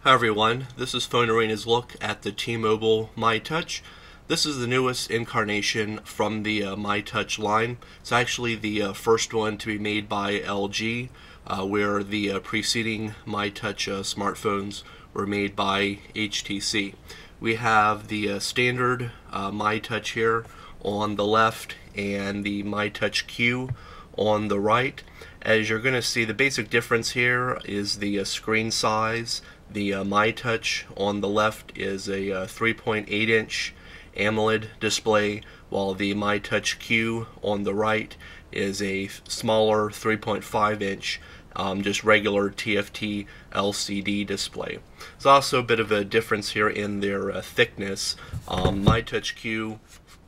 Hi everyone, this is PhoneArena's look at the T-Mobile myTouch. This is the newest incarnation from the myTouch line. It's actually the first one to be made by LG, where the preceding myTouch smartphones were made by HTC. We have the standard myTouch here on the left and the myTouch Q on the right. As you're going to see, the basic difference here is the screen size. The myTouch on the left is a 3.8-inch AMOLED display, while the myTouch Q on the right is a smaller 3.5-inch just regular TFT LCD display. There's also a bit of a difference here in their thickness. myTouch Q,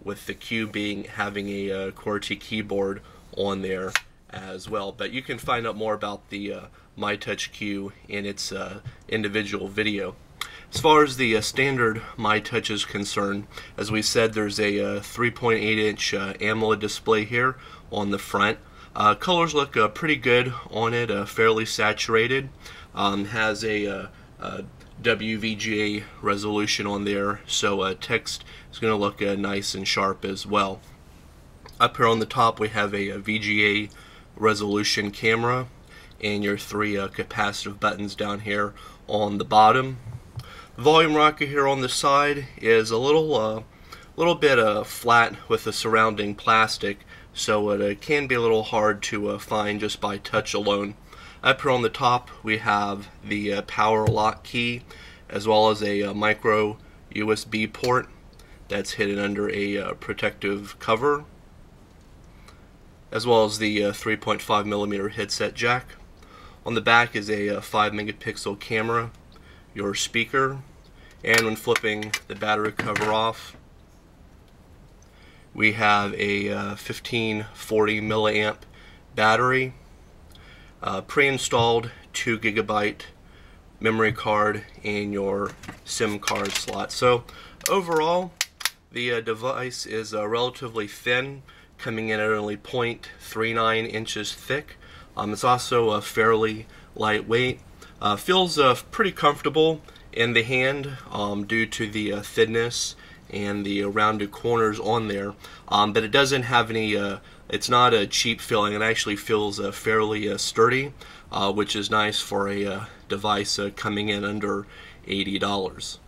with the Q having a QWERTY keyboard on there as well, but you can find out more about the myTouch Q in its individual video. As far as the standard myTouch is concerned, as we said, there's a 3.8-inch AMOLED display here on the front. Colors look pretty good on it, fairly saturated. Has a WVGA resolution on there, so text is going to look nice and sharp as well. Up here on the top we have a VGA resolution camera and your three capacitive buttons down here on the bottom. The volume rocker here on the side is a little bit flat with the surrounding plastic, so it can be a little hard to find just by touch alone. Up here on the top we have the power lock key, as well as a micro USB port that's hidden under a protective cover, as well as the 3.5mm headset jack. On the back is a 5-megapixel camera, your speaker, and when flipping the battery cover off, we have a 1540 milliamp battery, pre-installed 2 GB memory card, and your SIM card slot. So overall, the device is relatively thin, coming in at only 0.39 inches thick. It's also fairly lightweight. Feels pretty comfortable in the hand due to the thinness and the rounded corners on there, but it doesn't have any, it's not a cheap feeling. It actually feels fairly sturdy, which is nice for a device coming in under $80.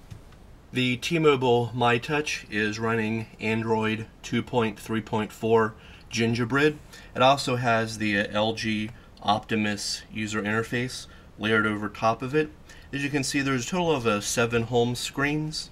The T-Mobile myTouch is running Android 2.3.4 Gingerbread. It also has the LG Optimus user interface layered over top of it. As you can see, there's a total of 7 home screens.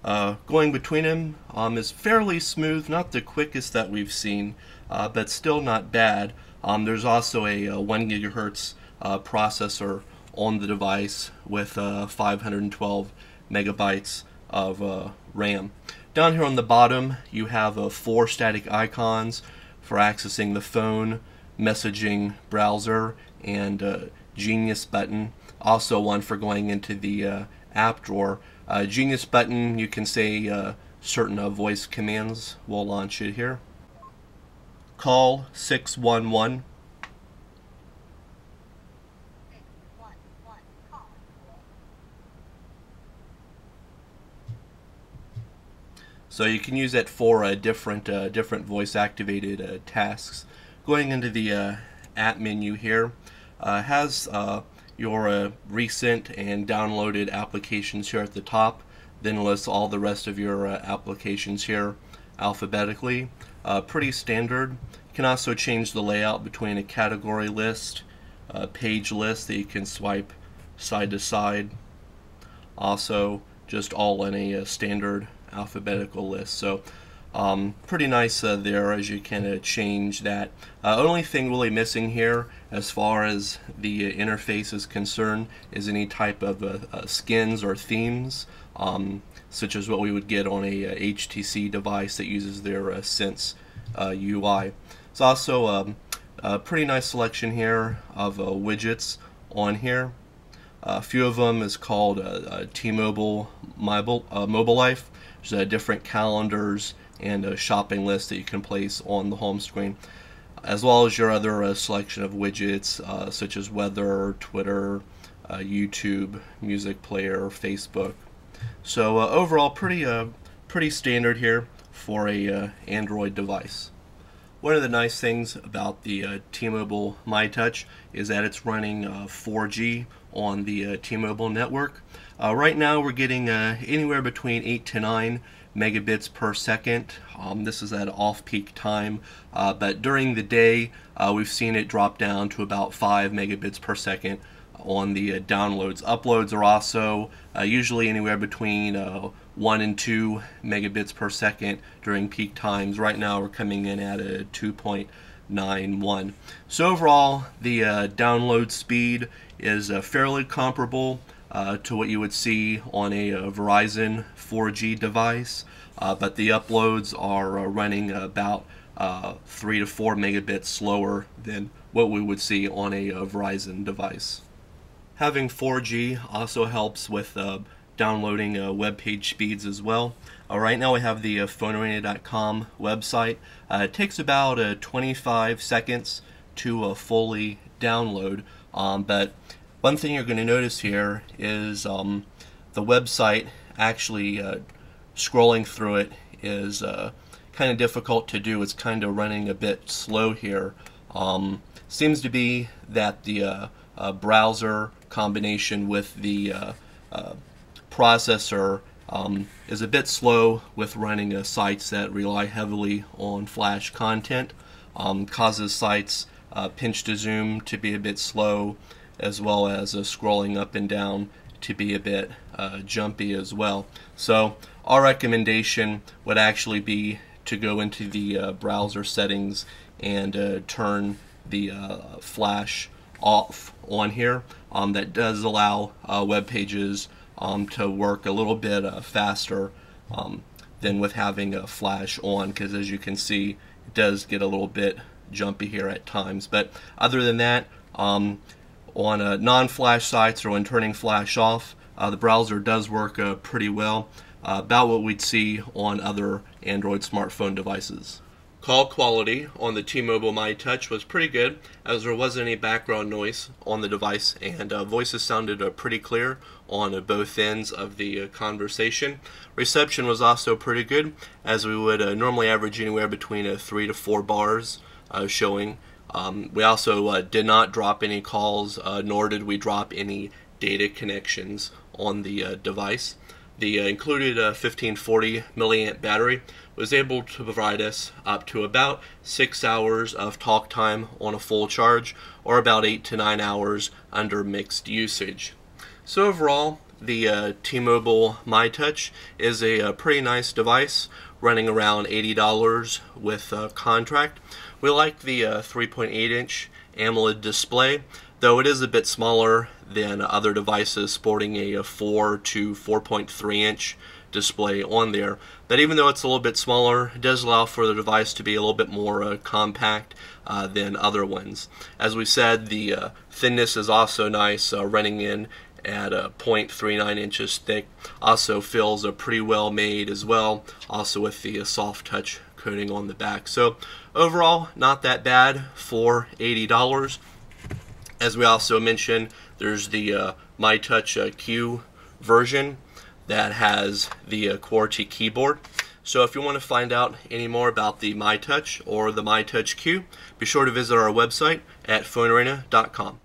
Going between them is fairly smooth, not the quickest that we've seen, but still not bad. There's also a 1 GHz processor on the device with 512 megabytes of RAM. Down here on the bottom you have 4 static icons for accessing the phone, messaging, browser, and Genius button. Also one for going into the app drawer. Genius button, you can say certain voice commands will launch it here. Call 611. So you can use it for different voice activated tasks. Going into the app menu here, has your recent and downloaded applications here at the top, then lists all the rest of your applications here alphabetically. Pretty standard. You can also change the layout between a category list, a page list that you can swipe side to side. Also just all in a standard alphabetical list. So pretty nice there, as you can change that. Only thing really missing here as far as the interface is concerned is any type of skins or themes, such as what we would get on a HTC device that uses their Sense UI. It's also a pretty nice selection here of widgets on here. A few of them is called T-Mobile Mobile Life. There's different calendars and a shopping list that you can place on the home screen, as well as your other selection of widgets such as weather, Twitter, YouTube, music player, Facebook. So overall, pretty standard here for a Android device. One of the nice things about the T-Mobile myTouch is that it's running 4G on the T-Mobile network. Right now we're getting anywhere between 8 to 9 megabits per second. This is at off-peak time, but during the day we've seen it drop down to about 5 megabits per second on the downloads. Uploads are also usually anywhere between 1 and 2 megabits per second during peak times. Right now we're coming in at a 2.91. So overall, the download speed is fairly comparable to what you would see on a Verizon 4G device, but the uploads are running about 3 to 4 megabits slower than what we would see on a Verizon device. Having 4G also helps with downloading web page speeds as well. Right now we have the PhoneArena.com website. It takes about 25 seconds to fully download, but one thing you're going to notice here is the website actually scrolling through it is kind of difficult to do. It's kind of running a bit slow here. Seems to be that the browser combination with the processor is a bit slow with running sites that rely heavily on flash content. Causes sites pinch to zoom to be a bit slow, as well as scrolling up and down to be a bit jumpy as well. So our recommendation would actually be to go into the browser settings and turn the flash off on here. That does allow web pages to work a little bit faster than with having a flash on, because as you can see, it does get a little bit jumpy here at times. But other than that, on non-flash sites or when turning flash off, the browser does work pretty well, about what we'd see on other Android smartphone devices. Call quality on the T-Mobile myTouch was pretty good, as there wasn't any background noise on the device, and voices sounded pretty clear on both ends of the conversation. Reception was also pretty good, as we would normally average anywhere between 3 to 4 bars showing. We also did not drop any calls, nor did we drop any data connections on the device. The included 1540 milliamp battery was able to provide us up to about 6 hours of talk time on a full charge, or about 8 to 9 hours under mixed usage. So overall, the T-Mobile myTouch is a pretty nice device, running around $80 with a contract. We like the 3.8-inch AMOLED display, though it is a bit smaller than other devices sporting a 4 to 4.3-inch display on there. But even though it's a little bit smaller, it does allow for the device to be a little bit more compact than other ones. As we said, the thinness is also nice, running in at 0.39 inches thick. Also feels pretty well made as well, also with the soft touch coating on the back. So overall, not that bad for $80. As we also mentioned, there's the myTouch Q version that has the QWERTY keyboard. So if you want to find out any more about the myTouch or the myTouch Q, be sure to visit our website at PhoneArena.com.